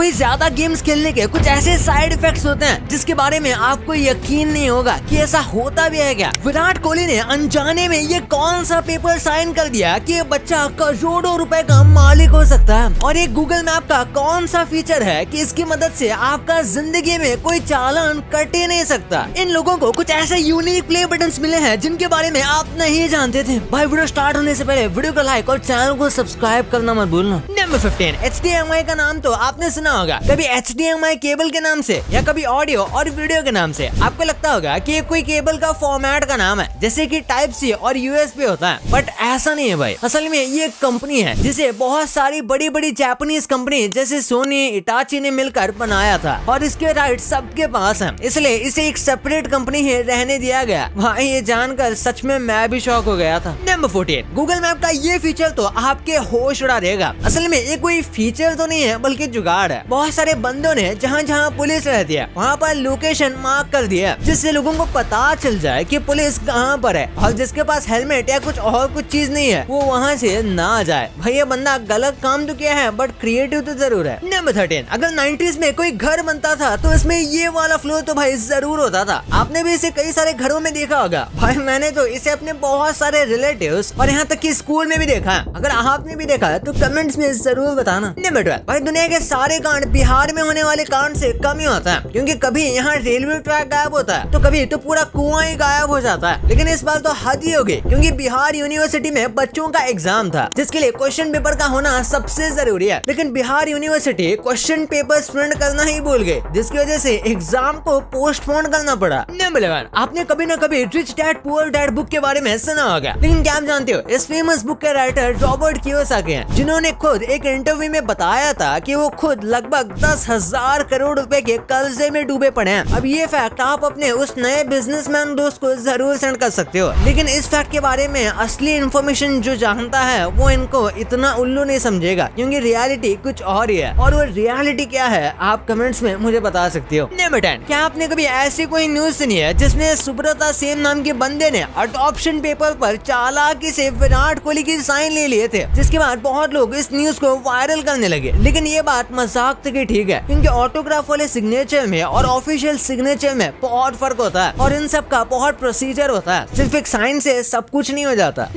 भाई ज्यादा गेम्स खेलने के कुछ ऐसे साइड इफेक्ट्स होते हैं जिसके बारे में आपको यकीन नहीं होगा कि ऐसा होता भी है क्या। विराट कोहली ने अनजाने में ये कौन सा पेपर साइन कर दिया कि ये बच्चा करोड़ों रुपए का मालिक हो सकता है। और एक गूगल मैप का कौन सा फीचर है कि इसकी मदद से आपका जिंदगी में कोई चालान कट ही नहीं सकता। इन लोगों को कुछ ऐसे यूनिक प्ले बटन्स मिले हैं जिनके बारे में आप नहीं जानते थे। भाई वीडियो स्टार्ट होने से पहले वीडियो को लाइक और चैनल को सब्सक्राइब करना मत भूलना। नंबर 15, HDMI का नाम तो आपने सुना होगा, कभी HDMI केबल के नाम से या कभी ऑडियो और वीडियो के नाम से। आपको लगता होगा कि ये कोई केबल का फॉर्मेट का नाम है जैसे कि टाइप सी और USB होता है, बट ऐसा नहीं है भाई। असल में ये एक कंपनी है जिसे बहुत सारी बड़ी बड़ी जापानीज कंपनी जैसे सोनी, इटाची ने मिलकर बनाया था और इसके राइट सबके पास है, इसलिए इसे एक सेपरेट कंपनी ही रहने दिया गया। भाई ये जानकर सच में मैं भी शॉक हो गया था। नंबर 14, गूगल मैप का ये फीचर तो आपके होश उड़ा देगा। असल में ये कोई फीचर तो नहीं है बल्कि जुगाड़ है। बहुत सारे बंदों ने जहाँ जहाँ पुलिस रहती है वहाँ पर लोकेशन मार्क कर दिया जिससे लोगों को पता चल जाए कि पुलिस कहाँ पर है और जिसके पास हेलमेट या कुछ और कुछ चीज नहीं है वो वहाँ से ना जाए। भाई ये बंदा गलत काम तो किया है बट क्रिएटिव तो जरूर है। नंबर 13, अगर 90s में कोई घर बनता था तो इसमें ये वाला फ्लोर तो भाई जरूर होता था। आपने भी इसे कई सारे घरों में देखा होगा। भाई मैंने तो इसे अपने बहुत सारे रिलेटिव्स और यहाँ तक कि स्कूल में भी देखा है। अगर आपने भी देखा है तो कमेंट्स में जरूर बताना। नंबर 12, भाई दुनिया के सारे कांड बिहार में होने वाले कांड से कम ही होता है क्योंकि कभी यहाँ रेलवे ट्रैक गायब होता है तो कभी तो पूरा कुआं ही गायब हो जाता है। लेकिन इस बार तो हद ही हो गई क्योंकि बिहार यूनिवर्सिटी में बच्चों का एग्जाम था जिसके लिए क्वेश्चन पेपर का होना सबसे जरूरी है। लेकिन Bihar university question paper print करना ही भूल गए जिसकी वजह से एग्जाम को पोस्टपोन करना पड़ा। नंबर 11, आपने कभी न कभी rich dad poor dad book के बारे में सुना होगा, लेकिन क्या आप जानते हो इस फेमस बुक के राइटर रॉबर्ट कियोसाकी हैं जिन्होंने खुद एक इंटरव्यू में बताया था कि वो खुद लगभग 10,000 करोड़ रुपए के कर्जे में डूबे पड़े हैं। अब ये फैक्ट आप अपने उस नए बिजनेसमैन दोस्त को जरूर सेंड कर सकते हो, लेकिन इस फैक्ट के बारे में असली इन्फॉर्मेशन जो जानता है वो इनको इतना उल्लू नहीं समझेगा क्योंकि रियलिटी कुछ और ही है। और वो रियलिटी क्या है आप कमेंट्स में मुझे बता सकते हो। नंबर 10, क्या आपने कभी ऐसी कोई न्यूज सुनी है जिसमें सुब्रता सेन नाम के बंदे ने अडॉप्शन पेपर पर चालाकी से विराट कोहली की साइन ले लिए थे, जिसके बाद बहुत लोग इस न्यूज को वायरल करने लगे। लेकिन ये बात मजाक तक ही ठीक है क्योंकि ऑटोग्राफ वाले सिग्नेचर में और ऑफिशियल सिग्नेचर में बहुत फर्क होता है और इन सब का बहुत प्रोसीजर होता है। सिर्फ एक साइन से सब कुछ नहीं हो जाता।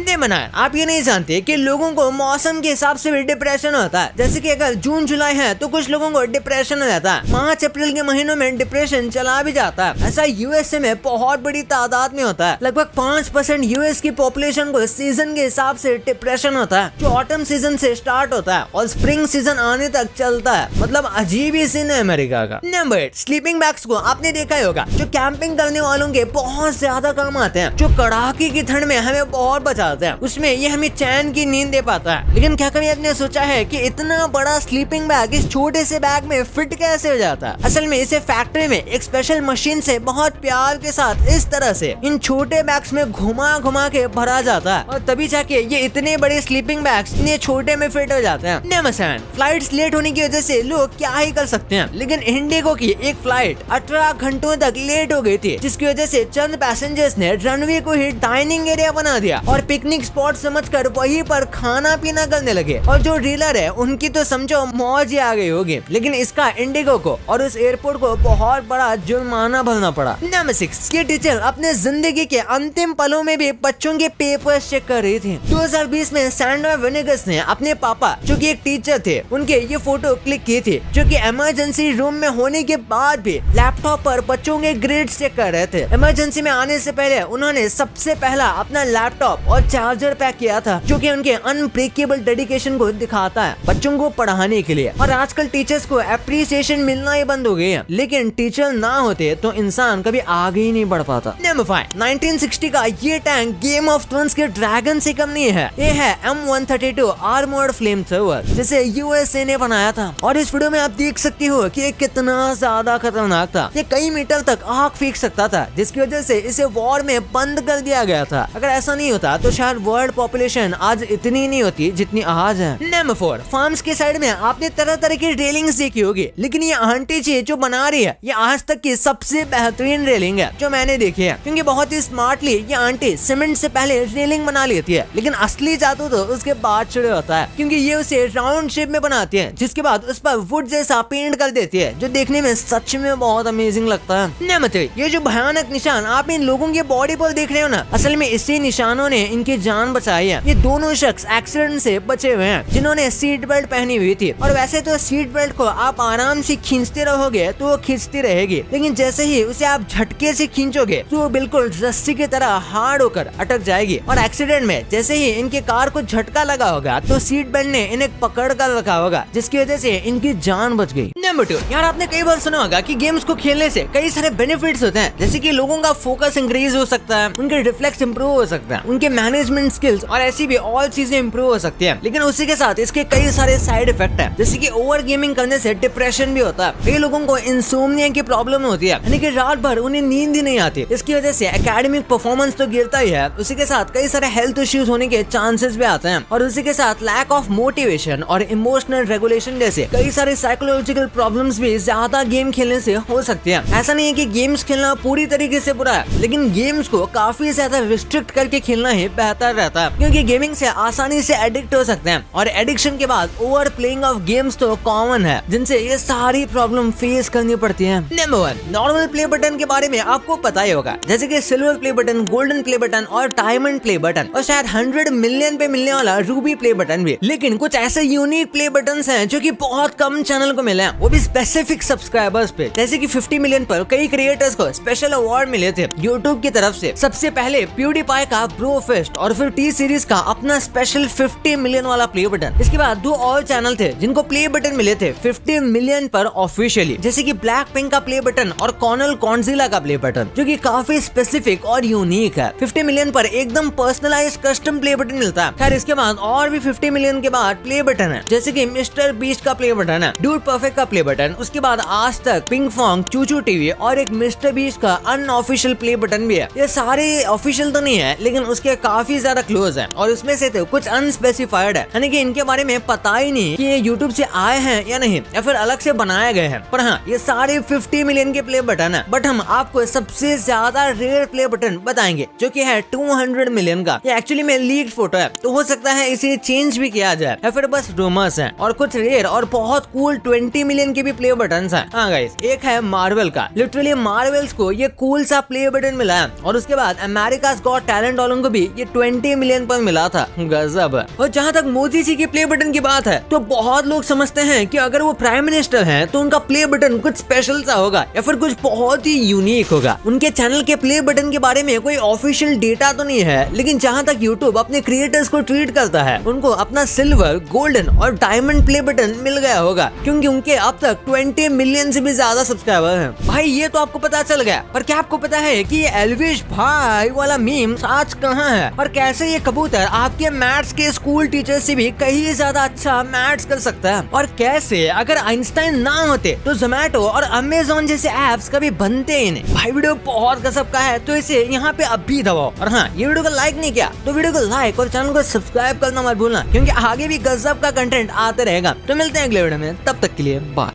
आप ये नहीं जानते कि लोगों को मौसम के हिसाब से भी डिप्रेशन होता है। जैसे कि अगर जून जुलाई है तो कुछ लोगों को डिप्रेशन हो जाता है, मार्च अप्रैल के महीनों में डिप्रेशन चला भी जाता है। ऐसा यूएसए में बहुत बड़ी तादाद में होता है। लगभग 5% यूएस की पॉपुलेशन को सीजन के हिसाब से डिप्रेशन होता है जो ऑटम सीजन से स्टार्ट होता है और स्प्रिंग सीजन आने तक चलता है। मतलब अजीब ही सीन है अमेरिका का। नंबर 8, स्लीपिंग बैग्स को आपने देखा ही होगा जो कैंपिंग करने वालों के बहुत ज्यादा काम आते हैं, जो कड़ाके की ठंड में हमें बहुत बचाते हैं। उसमें ये हमें चैन की नींद दे पाता है। लेकिन क्या कभी आपने सोचा है कि इतना बड़ा स्लीपिंग बैग इस छोटे से बैग में फिट कैसे हो जाता है? असल में इसे फैक्ट्री में एक स्पेशल मशीन से बहुत प्यार के साथ इस तरह से इन छोटे बैग्स में घुमा घुमा के भरा जाता है और तभी जाके ये इतने बड़े स्लीपिंग बैग्स इतने छोटे में फिट हो जाते हैं। नंबर 7, फ्लाइट्स लेट होने की वजह से लोग क्या ही कर सकते हैं, लेकिन इंडिगो की एक फ्लाइट 18 घंटों तक लेट हो गई थी जिसकी वजह से चंद पैसेंजर्स ने रनवे को ही डाइनिंग एरिया बना दिया और पिकनिक स्पॉट समझकर वहीं पर खाना पीना करने लगे। और जो डीलर है उनकी तो समझो मौज ही आ गई होगी, लेकिन इसका इंडिगो को और उस एयरपोर्ट को बहुत बड़ा जुर्माना भरना पड़ा। नंबर 6, ये टीचर अपने जिंदगी के अंतिम पलों में भी बच्चों के पेपर्स चेक कर रही थी। 2020 में सैंड्रा वेनेगस ने अपने पापा जो कि एक टीचर थे उनके ये फोटो क्लिक की थी जो कि इमरजेंसी रूम में होने के बाद भी लैपटॉप पर बच्चों के ग्रेड्स चेक कर रहे थे। इमरजेंसी में आने से पहले उन्होंने सबसे पहला अपना लैपटॉप और चार्जर पैक किया था जो कि उनके अनब्रेकेबल डेडिकेशन को दिखाता है बच्चों को पढ़ाने के लिए। और आजकल टीचर्स को अप्रिसिएशन मिलना ही बंद हो गई है, लेकिन टीचर ना होते तो इंसान कभी आगे ही नहीं बढ़ पाता। नंबर 5, 1960 का ये टैंक गेम ऑफ थ्रोन्स के ड्रैगन से कम नहीं है। ये है M132 आर्मर्ड फ्लेम थ्रोवर जिसे यूएसए ने बनाया था। और इस वीडियो में आप देख सकते हो कि ये कितना ज्यादा खतरनाक था। ये कई मीटर तक आग फेंक सकता था जिसकी वजह से इसे वॉर में बंद कर दिया गया था। अगर ऐसा नहीं होता तो शायद वर्ल्ड पॉपुलेशन आज इतनी नहीं होती जितनी आज है। नंबर 4, फार्म्स के साइड में आपने तरह तरह की रेलिंग्स देखी होगी, लेकिन ये आंटी जी जो बना रही है ये आज तक की सबसे बेहतरीन रेलिंग है जो मैंने देखी है, क्योंकि बहुत ही स्मार्टली ये आंटी सीमेंट से पहले रेलिंग बना लेती है। लेकिन असली जादू तो उसके बाद शुरू होता है क्योंकि ये उसे राउंड शेप में बनाती है जिसके बाद उस पर वुड जैसा पेंट कर देती है, जो देखने में सच में बहुत अमेजिंग लगता है। नंबर 3, ये जो भयानक निशान आप इन लोगों की बॉडी पर देख रहे हो ना, असल में इसी निशानों ने इनकी जान बचाई है। ये दोनों शख्स एक्सीडेंट से बचे हुए हैं, जिन्होंने सीट बेल्ट पहनी हुई थी। और वैसे तो सीट बेल्ट को आप आराम से खींचते रहोगे तो वो खींचती रहेगी, लेकिन जैसे ही उसे आप झटके से खींचोगे तो वो बिल्कुल रस्सी की तरह हार्ड होकर अटक जाएगी। और एक्सीडेंट में जैसे ही इनके कार को झटका लगा होगा तो सीट बेल्ट ने इन्हें पकड़ कर रखा होगा, जिसकी वजह से इनकी जान बच गई। नंबर 2, यार आपने कई बार सुना होगा कि गेम्स को खेलने से कई सारे बेनिफिट्स होते हैं, जैसे कि लोगों का फोकस इंक्रीज हो सकता है, उनके रिफ्लेक्स इंप्रूव हो सकता है, उनके मैनेजमेंट स्किल्स और ऐसी भी और चीजें इंप्रूव हो सकती है। लेकिन उसी के साथ इसके कई सारे साइड इफेक्ट है, जैसे कि ओवर गेमिंग करने से डिप्रेशन भी होता है। कई लोगों को इंसोम्निया की प्रॉब्लम होती है, यानी कि रात भर उन्हें नींद ही नहीं आती। इसकी वजह से एकेडमिक परफॉर्मेंस तो गिरता ही है, उसी के साथ कई सारे हेल्थ इश्यूज होने के चांसेस भी आते हैं। और उसी के साथ लैक ऑफ मोटिवेशन और इमोशनल रेगुलेशन जैसे कई सारे साइकोलॉजिकल प्रॉब्लम्स भी ज्यादा गेम खेलने से हो सकती है। ऐसा नहीं है कि गेम्स खेलना पूरी तरीके से बुरा है, लेकिन गेम्स को काफी ज्यादा रिस्ट्रिक्ट करके खेलना ही बेहतर रहता है, क्योंकि गेमिंग से आसानी से एडिक्ट हो सकते हैं। और एडिक्शन के बाद ओवर प्लेइंग ऑफ गेम्स तो कॉमन है, जिनसे ये सारी प्रॉब्लम फेस करनी पड़ती है। नंबर 1, नॉर्मल प्ले बटन के बारे में आपको पता ही होगा, जैसे कि silver play button, golden play button और डायमंड प्ले बटन, और शायद 100 मिलियन पे मिलने वाला रूबी प्ले बटन भी। लेकिन कुछ ऐसे यूनिक प्ले बटन्स हैं जो कि बहुत कम चैनल को मिले हैं, वो भी स्पेसिफिक सब्सक्राइबर्स पे। जैसे कि 50 मिलियन पर कई क्रिएटर्स को स्पेशल अवार्ड मिले थे यूट्यूब की तरफ से। सबसे पहले प्यूडीपाई का ब्रो फेस्ट और फिर टी सीरीज का अपना स्पेशल 50 मिलियन वाला प्ले बटन। इसके बाद 2 और चैनल थे जिनको प्ले बटन मिले थे 50 मिलियन पर ऑफिशियली, जैसे कि ब्लैक पिंक का प्ले बटन और कॉर्नल कॉन्जिला का प्ले बटन, जो कि काफी स्पेसिफिक और यूनिक है। 50 मिलियन पर एकदम पर्सनलाइज्ड कस्टम प्ले बटन मिलता है। खैर इसके बाद और भी 50 मिलियन के बाद प्ले बटन है, जैसे कि मिस्टर बीस्ट का प्ले बटन है, डूड परफेक्ट का प्ले बटन, उसके बाद आज तक, पिंक फॉन्ग, चूचू टीवी और एक मिस्टर बीस्ट का अनऑफिशियल प्ले बटन भी है। ये सारे ऑफिशियल तो नहीं है, लेकिन उसके काफी ज्यादा क्लोज है। और उसमें से तो कुछ अनस्पेसिफाइड है, यानी कि इनके बारे में पता ही नहीं कि ये यूट्यूब से आए हैं या नहीं, या फिर अलग से बनाए गए हैं। पर हाँ, ये सारे 50 मिलियन के प्ले बटन है। बट हम आपको सबसे ज्यादा रेयर प्ले बटन बताएंगे, जो कि है 200 मिलियन का। ये एक्चुअली में लीक्ड फोटो है, तो हो सकता है इसे चेंज भी किया जाए, या फिर बस रूमर्स हैं। और कुछ रेयर और बहुत कूल 20 मिलियन के भी प्ले बटन्स हैं। हाँ गाइस, एक है मार्वल का। लिटरली मार्वल्स को ये कूल सा प्ले बटन मिला है। और उसके बाद अमेरिकाज गॉट टैलेंट वालों को भी ये 20 मिलियन पर मिला था। गजब है। और जहाँ तक मोदी जी के प्ले बटन की बात है, तो बहुत लोग समझते हैं कि अगर वो प्राइम मिनिस्टर हैं तो उनका प्ले बटन कुछ स्पेशल सा होगा, या फिर कुछ बहुत ही यूनिक होगा। उनके चैनल के प्ले बटन के बारे में कोई ऑफिशियल डेटा तो नहीं है, लेकिन जहाँ तक यूट्यूब अपने क्रिएटर्स को ट्रीट करता है, उनको अपना सिल्वर, गोल्डन और डायमंड प्ले बटन मिल गया होगा, क्योंकि उनके अब तक 20 मिलियन से भी ज्यादा सब्सक्राइबर हैं। भाई ये तो आपको पता चल गया, पर क्या आपको पता है कि ये एल्विश भाई वाला मीम आज कहाँ है, और कैसे ये कबूतर आपके मैथ्स के स्कूल टीचर से भी कहीं ज्यादा अच्छा मैथ्स कर सकता है, और कैसे अगर आइंस्टाइन ना होते तो जोमैटो और अमेज़न जैसे एप्स कभी बनते ही नहीं। भाई वीडियो बहुत गजब का है, तो इसे यहाँ पे अभी दबाओ। और हाँ, ये वीडियो को लाइक नहीं किया तो वीडियो को लाइक और चैनल को सब्सक्राइब करना मत भूलना, क्योंकि आगे भी गजब का कंटेंट आते रहेगा। तो मिलते हैं अगले वीडियो में, तब तक के लिए बाय।